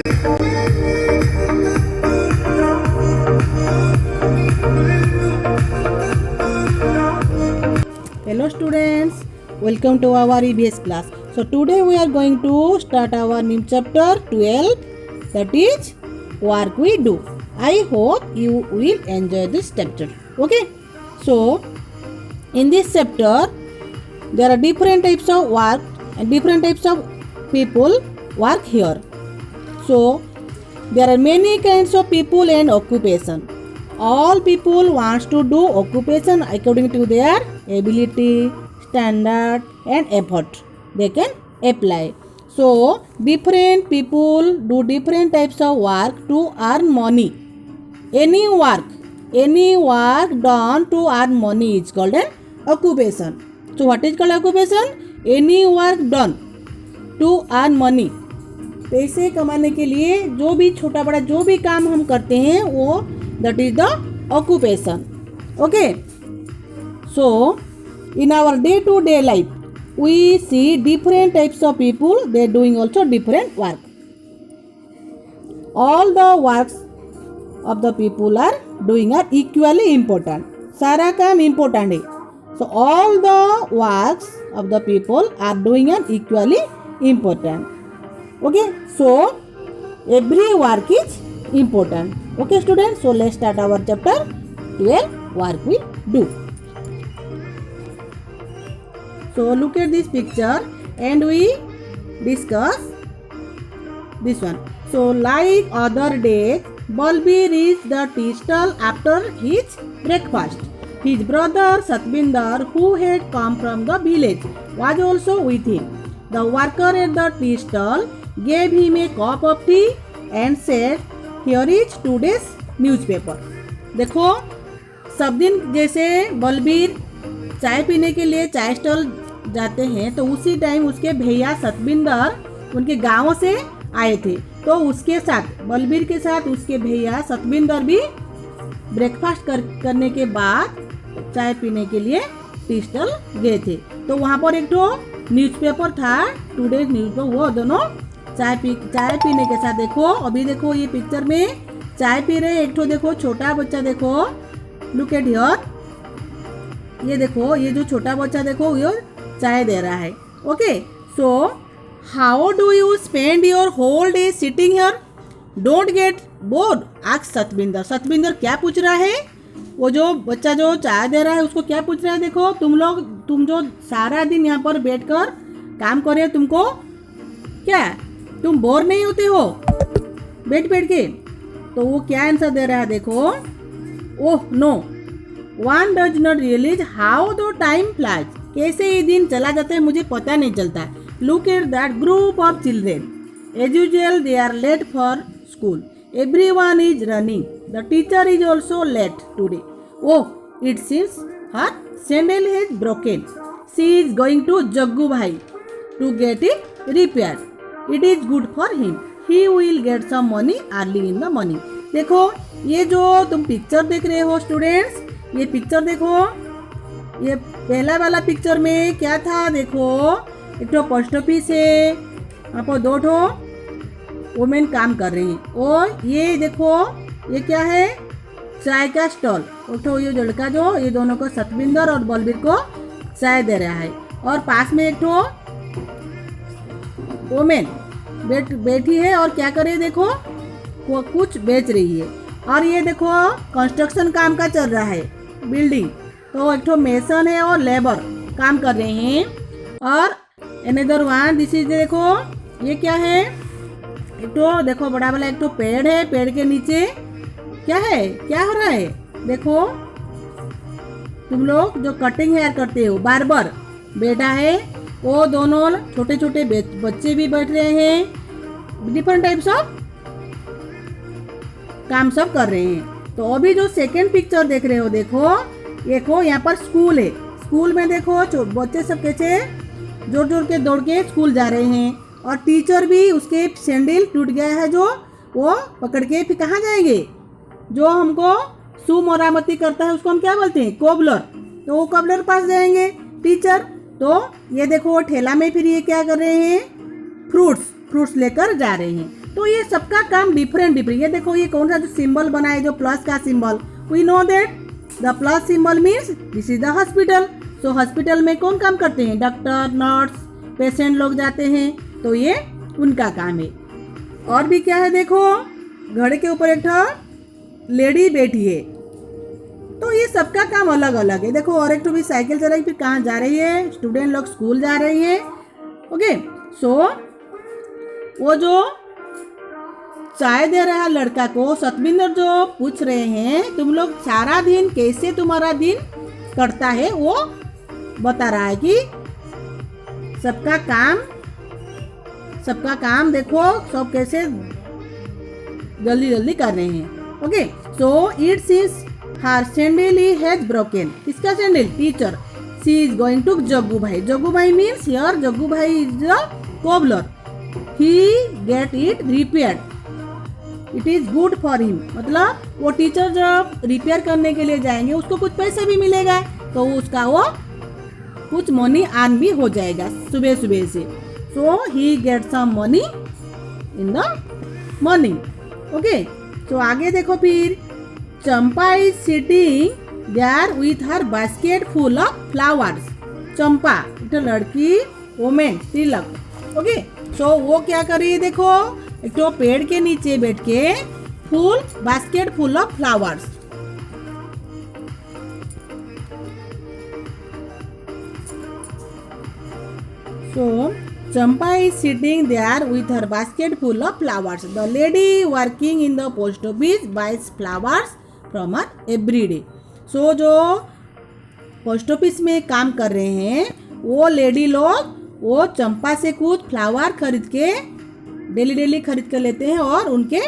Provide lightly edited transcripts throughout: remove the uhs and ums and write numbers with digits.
Hello students, welcome to our EBS class. So today we are going to start our new chapter 12, that is work we do. I hope you will enjoy this chapter. Okay, so in this chapter there are different types of work and different types of people work here. So there are many kinds of people and occupation. All people wants to do occupation according to their ability, standard and effort they can apply. So different people do different types of work to earn money. Any work done to earn money is called an occupation. So what is called occupation? Any work done to earn money. पैसे कमाने के लिए जो भी छोटा बड़ा जो भी काम हम करते हैं वो that is the occupation. Okay, so in our day to day life we see different types of people, they doing also different work. All the works of the people are doing are equally important. सारा काम important है. So all the works of the people are doing are equally important. Okay, so every work is important. Okay students, so let's start our chapter 12, work we do. So look at this picture and we discuss this one. So like other days, Balbir reached the tea stall after his breakfast. His brother Satbinder, who had come from the village, was also with him. The worker at the tea stall gave him a cup of tea and said, "Here is today's newspaper." देखो सब दिन जैसे बलबीर चाय पीने के लिए चाय stall जाते हैं तो उसी टाइम उसके भैया सतबिंदर उनके गांव से आए थे, तो उसके साथ बलबीर के साथ उसके भैया सतबिंदर भी ब्रेकफास्ट करने के बाद चाय पीने के लिए टी स्टॉल गए थे। तो वहाँ पर एक तो न्यूज़पेपर था, टुडे न्यूज़पेपर, वो दोनों चाय पीने के साथ देखो अभी देखो ये पिक्चर में चाय पी रहे एक तो देखो छोटा बच्चा देखो, लुक एट हियर, ये देखो ये जो छोटा बच्चा देखो ये चाय दे रहा है। Okay, so how do you spend your whole day sitting here, don't get bored, ask Satbinder. Satbinder क्या पूछ रहा है, वो जो बच्चा जो चाय दे रहा है उसको क्या पूछ रहा है, देखो तुम जो सारा दिन यहाँ पर बैठकर काम कर रहे हो, तुमको क्या तुम बोर नहीं होते हो बैठ के? तो वो क्या आंसर दे रहा है देखो, oh no, one does not realize how the time flies, कैसे ये दिन चला जाता है मुझे पता नहीं चलता। Look at that group of children, as usual they are late for school, everyone is running, the teacher is also late today, oh it seems her sandal has broken, she is going to Jaggu bhai to get it repaired, it is good for him, he will get some money early in the morning. देखो ये जो तुम picture देख रहे हो students, ये picture देखो, ये पहला वाला पिक्चर में क्या था देखो, एक तो पोस्ट ऑफिस है, वहाँ पर दो ठो वुमेन काम कर रही हैं, और ये देखो ये क्या है, चाय का स्टॉल, उठो ये लड़का जो ये दोनों को सतबिंदर और बलबीर को चाय दे रहा है, और पास में एक ठो वुमेन बैठी है और क्या कर रही है देखो, वो कुछ बेच रही है। और ये देखो कंस्ट्रक्शन काम का चल रहा है बिल्डिंग, तो एक तो मेसन है और लेबर काम कर रहे हैं, और अनदर वन दिस इज देखो ये क्या है, एक तो देखो बड़ा वाला एक तो पेड़ है, पेड़ के नीचे क्या है, क्या हो रहा है देखो, तुम लोग जो कटिंग हेयर करते हो बार्बर बैठा है, वो दोनों छोटे छोटे बच्चे भी बैठ रहे हैं, डिफरेंट टाइप्स ऑफ काम सब कर रहे हैं। तो अभी जो सेकेंड पिक्चर देख रहे हो देखो यहाँ पर स्कूल है, स्कूल में देखो बच्चे सब कैसे जोर के दौड़ के स्कूल जा रहे हैं, और टीचर भी उसके सैंडल टूट गया है जो वो पकड़ के फिर कहाँ जाएंगे, जो हमको शू मरामती करता है उसको हम क्या बोलते हैं, कोबलर, तो वो कोबलर पास जाएंगे टीचर। तो ये देखो ठेला में फिर ये क्या कर रहे हैं, फ्रूट्स लेकर जा रहे हैं। तो ये सबका काम डिफरेंट डिफरेंट। ये देखो ये कौन सा जो सिंबल बना है, जो प्लस का symbol, we know that the plus symbol means this is the hospital. So hospital में कौन काम करते हैं? डॉक्टर, नर्स, पेशेंट लोग जाते हैं, तो ये उनका काम है। और भी क्या है देखो, घड़े के ऊपर एक लेडी बैठी है, तो ये सबका काम अलग अलग है। देखो और एक तो भी साइकिल चला रही, फिर कहाँ जा रही है? स्टूडेंट लोग स्कूल जा रही है। ओके, सो वो जो चाय दे रहा है लड़का को, सतविंदर जो पूछ रहे हैं तुम लोग सारा दिन कैसे तुम्हारा दिन कटता है, वो बता रहा है कि सबका काम देखो सब कैसे जल्दी जल्दी कर रहे हैं। Okay, so it seems her sandal has broken. किसका sandal? Teacher. She is going to Jaggu bhai. Jaggu bhai means here Jaggu bhai is the cobbler. He get it repaired. It is good for him. मतलब वो टीचर जब रिपेयर करने के लिए जाएंगे उसको कुछ पैसे भी मिलेगा, तो उसका वो कुछ मनी अर्न भी हो जाएगा सुबह सुबह से। So he get some money in the morning. Okay, तो आगे देखो फिर, Champa is sitting there with her basket full of flowers. Champa तो लड़की, वोमेन, तिलक। ओके, सो वो क्या कर रही है देखो, एक तो पेड़ के नीचे बैठ के फूल, basket full of flowers. So Champa is sitting there with her basket full of flowers. The lady working in the post office buys flowers from her every day. So जो पोस्ट ऑफिस में काम कर रहे हैं वो lady लोग वो चंपा से कुछ फ्लावर खरीद के डेली खरीद कर लेते हैं और उनके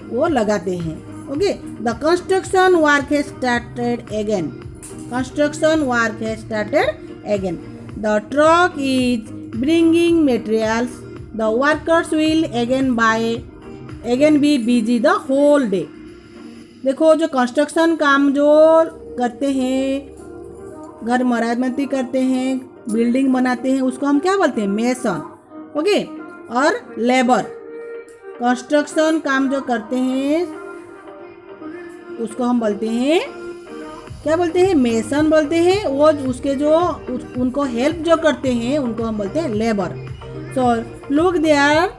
वो लगाते हैं। Okay, the construction work has started again. Construction work has started again. The truck is bringing materials. The workers will again be busy the whole day. देखो जो कंस्ट्रक्शन काम जो करते हैं, घर मरम्मती करते हैं, बिल्डिंग बनाते हैं, उसको हम क्या बोलते हैं? मेसन। ओके, और लेबर, कंस्ट्रक्शन काम जो करते हैं उसको हम बोलते हैं, क्या बोलते हैं? मेसन बोलते हैं। वो उसके जो उनको हेल्प जो करते हैं उनको हम बोलते हैं labour. So look there,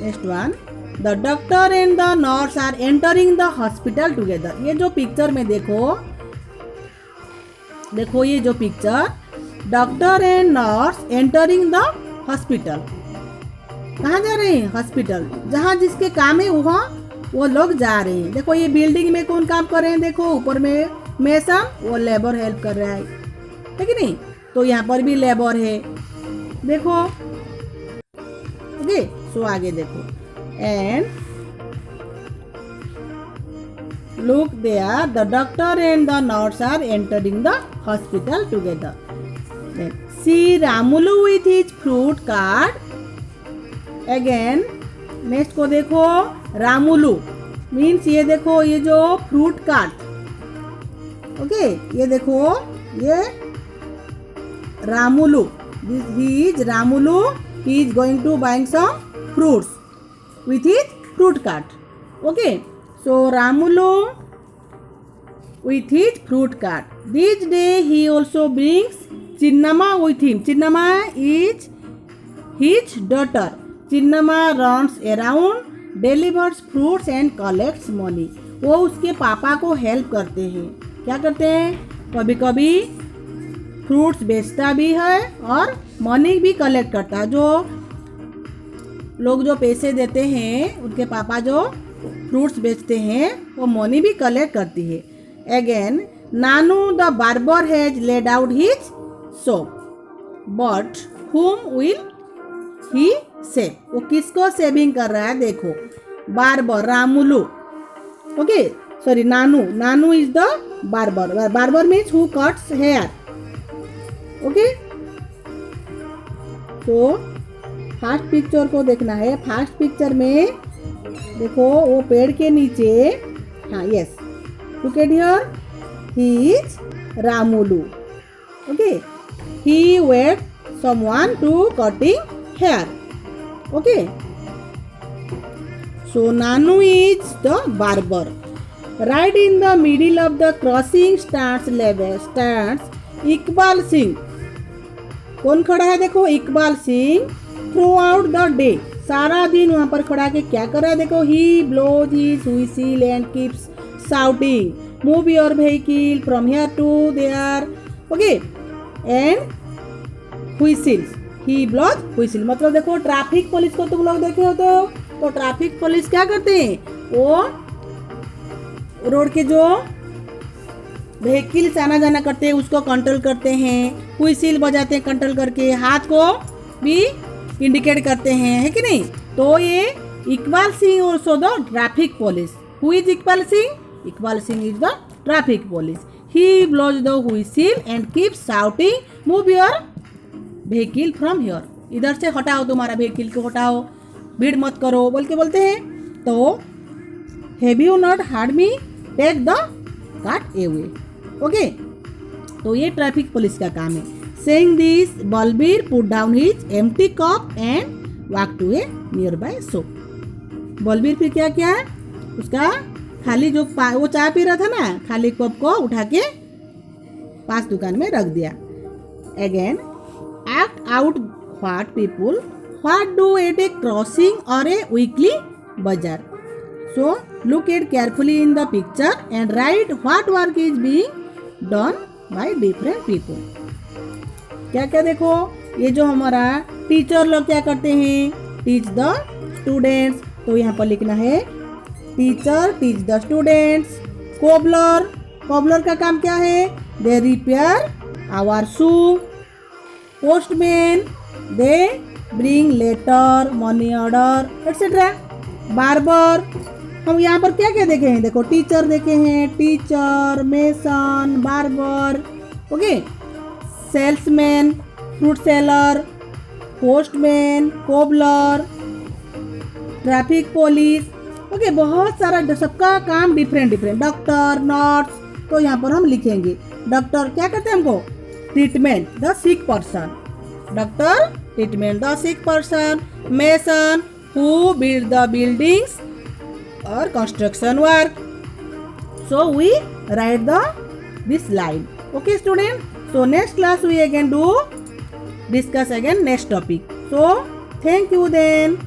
next one, the doctor and the nurse are entering the hospital together. ये जो पिक्चर में देखो ये जो picture, doctor and nurse entering the hospital. कहाँ जा रहे हैं? हॉस्पिटल। जहाँ जिसके काम है वहाँ वो लोग जा रहे हैं। देखो ये बिल्डिंग में कौन काम कर रहे हैं? देखो ऊपर में मेसन, वो लेबर हेल्प कर रहा है कि नहीं? तो यहाँ पर भी लेबर है, देखो। ओके, सो आगे देखो, and look there, the doctor and the nurse are entering the hospital together. See Ramulu with his fruit cart again. Next को देखो, रामुलू मीन्स ये देखो ये जो फ्रूट कार्ट। ओके, ये देखो ये Ramulu, he is going to buying some fruits with his fruit cart. Okay, so Ramulu with his fruit cart. This day he also brings Chinnamma with him. Chinnamma is his daughter. Chinnamma runs around, delivers fruits and collects money. वो उसके पापा को help करते हैं। क्या करते हैं? कभी कभी फ्रूट्स बेचता भी है और मनी भी कलेक्ट करता है। जो लोग जो पैसे देते हैं उनके पापा जो फ्रूट्स बेचते हैं वो मनी भी कलेक्ट करती है। Again, Nanu the barber has laid out his soap, but whom will he save? वो किसको सेविंग कर रहा है? देखो, barber, Ramulu. Okay, sorry, Nanu is the barber. Barber means who cuts hair. Okay, तो फर्स्ट पिक्चर को देखना है। फर्स्ट पिक्चर में देखो वो पेड़ के नीचे, हाँ, yes, look at here, he is Ramulu. Okay, he wait someone to cutting hair. Okay, So Nanu is the barber. Right in the middle of the crossing stands Iqbal Singh. कौन खड़ा है देखो, Iqbal Singh. Through out the day, सारा दिन वहाँ पर खड़ा के क्या कर रहा है देखो. He blows his whistle and keeps shouting, move your vehicle from here to there. Okay, and whistles, he blows whistle. मतलब देखो ट्रैफिक पुलिस को तुम लोग देखे हो तो ट्रैफिक पुलिस क्या करते हैं, वो रोड के जो व्हीकल्स आना जाना करते हैं उसको कंट्रोल करते हैं, व्हिसिल बजाते हैं कंट्रोल करके, हाथ को भी इंडिकेट करते हैं, है कि नहीं. तो ये Iqbal Singh also the traffic police. Who is Iqbal Singh? Iqbal Singh is the traffic police. He blows the whistle and keeps shouting, move your vehicle from here. इधर से हटाओ, तुम्हारा व्हीकल को हटाओ, भीड़ मत करो बोल के बोलते हैं. तो have you not heard me, take the cart away. Okay, तो ये ट्रैफिक पुलिस का काम है. Saying this, Balbir put down his empty cup and walk to a nearby shop. Balbir फिर क्या किया, उसका खाली जो वो चाय पी रहा था ना, खाली कप को उठा के पास दुकान में रख दिया. Again, act out what people what do at A crossing और ए वीकली बाजार. So look at carefully in the picture and write what work is being done by different people. क्या क्या देखो, ये जो हमारा टीचर लोग क्या करते हैं, टीच द स्टूडेंट्स. तो यहाँ पर लिखना है teacher teach the students. Cobbler, cobbler का काम क्या है, they repair our shoe. Postman, they bring letter, money order etcetera. Barber, हम यहाँ पर क्या क्या देखे हैं देखो, टीचर देखे हैं, teacher, mason, barber. Okay, salesman, fruit seller, postman, cobbler, traffic police. Okay, बहुत सारा, सबका काम डिफरेंट डिफरेंट. Doctor, nurse. तो यहाँ पर हम लिखेंगे डॉक्टर क्या करते हैं हमको, treatment the sick person. Doctor treatment the sick person. Mason, who build the buildings or construction work. So we write this line. Okay student, so next class we again discuss again next topic. So thank you then.